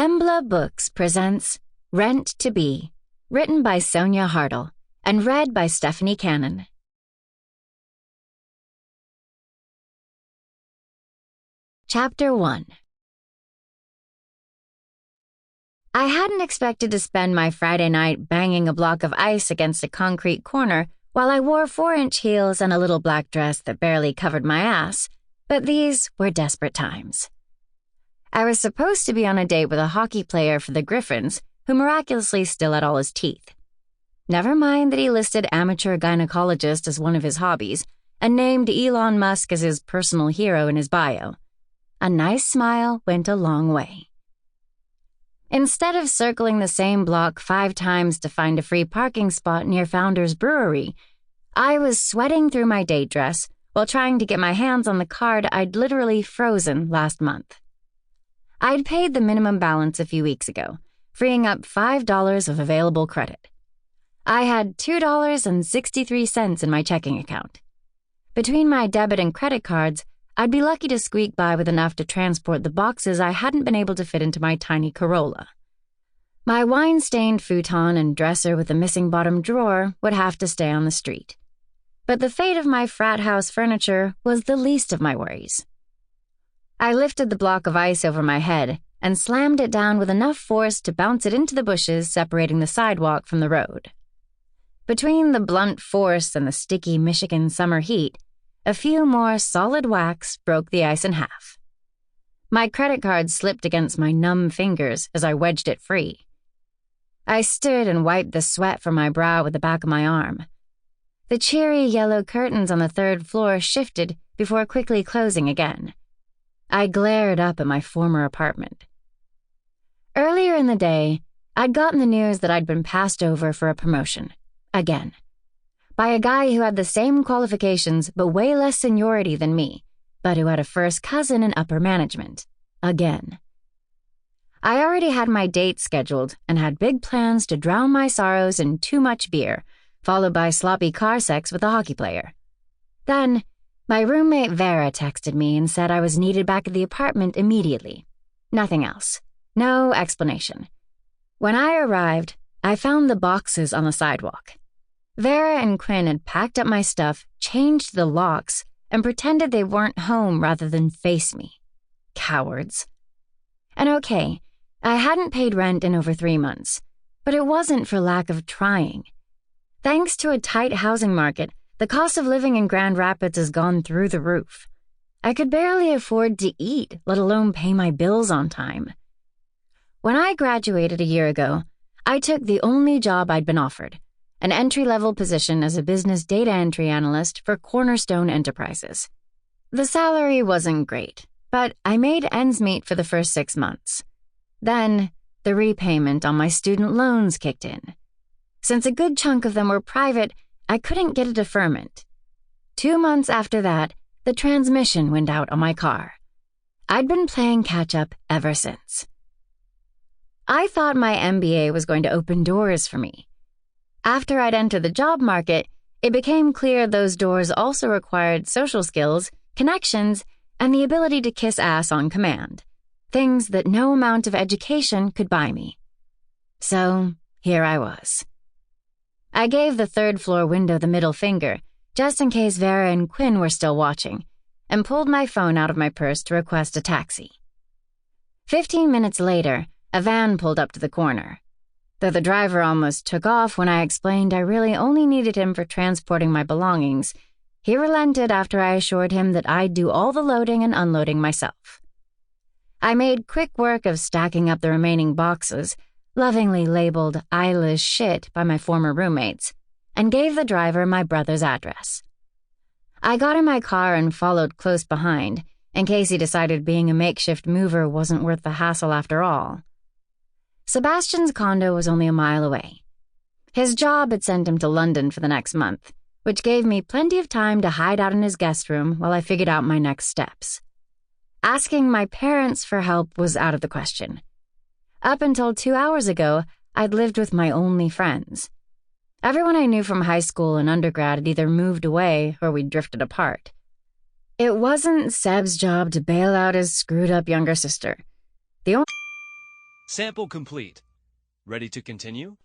Embla Books presents Rent to Be, written by Sonia Hartl and read by Stephanie Cannon. Chapter 1. I hadn't expected to spend my Friday night banging a block of ice against a concrete corner while I wore 4-inch heels and a little black dress that barely covered my ass, but these were desperate times. I was supposed to be on a date with a hockey player for the Griffins, who miraculously still had all his teeth. Never mind that he listed amateur gynecologist as one of his hobbies and named Elon Musk as his personal hero in his bio. A nice smile went a long way. Instead of circling the same block 5 times to find a free parking spot near Founders Brewery, I was sweating through my date dress while trying to get my hands on the card I'd literally frozen last month. I'd paid the minimum balance a few weeks ago, freeing up $5 of available credit. I had $2.63 in my checking account. Between my debit and credit cards, I'd be lucky to squeak by with enough to transport the boxes I hadn't been able to fit into my tiny Corolla. My wine-stained futon and dresser with the missing bottom drawer would have to stay on the street. But the fate of my frat house furniture was the least of my worries. I lifted the block of ice over my head and slammed it down with enough force to bounce it into the bushes separating the sidewalk from the road. Between the blunt force and the sticky Michigan summer heat, a few more solid whacks broke the ice in half. My credit card slipped against my numb fingers as I wedged it free. I stood and wiped the sweat from my brow with the back of my arm. The cheery yellow curtains on the 3rd floor shifted before quickly closing again. I glared up at my former apartment. Earlier in the day, I'd gotten the news that I'd been passed over for a promotion, again, by a guy who had the same qualifications but way less seniority than me, but who had a first cousin in upper management, again. I already had my date scheduled and had big plans to drown my sorrows in too much beer, followed by sloppy car sex with a hockey player. Then, my roommate Vera texted me and said I was needed back at the apartment immediately. Nothing else. No explanation. When I arrived, I found the boxes on the sidewalk. Vera and Quinn had packed up my stuff, changed the locks, and pretended they weren't home rather than face me. Cowards. And okay, I hadn't paid rent in over 3 months, but it wasn't for lack of trying. Thanks to a tight housing market, the cost of living in Grand Rapids has gone through the roof. I could barely afford to eat, let alone pay my bills on time. When I graduated a year ago, I took the only job I'd been offered, an entry-level position as a business data entry analyst for Cornerstone Enterprises. The salary wasn't great, but I made ends meet for the first 6 months. Then, the repayment on my student loans kicked in. Since a good chunk of them were private, I couldn't get a deferment. 2 months after that, the transmission went out on my car. I'd been playing catch-up ever since. I thought my MBA was going to open doors for me. After I'd entered the job market, it became clear those doors also required social skills, connections, and the ability to kiss ass on command, things that no amount of education could buy me. So, here I was. I gave the 3rd floor window the middle finger, just in case Vera and Quinn were still watching, and pulled my phone out of my purse to request a taxi. 15 minutes later, a van pulled up to the corner. Though the driver almost took off when I explained I really only needed him for transporting my belongings, he relented after I assured him that I'd do all the loading and unloading myself. I made quick work of stacking up the remaining boxes, lovingly labeled Isla's shit by my former roommates, and gave the driver my brother's address. I got in my car and followed close behind, in case he decided being a makeshift mover wasn't worth the hassle after all. Sebastian's condo was only a mile away. His job had sent him to London for the next month, which gave me plenty of time to hide out in his guest room while I figured out my next steps. Asking my parents for help was out of the question. Up until 2 hours ago, I'd lived with my only friends. Everyone I knew from high school and undergrad had either moved away or we'd drifted apart. It wasn't Seb's job to bail out his screwed-up younger sister. The only Sample complete. Ready to continue?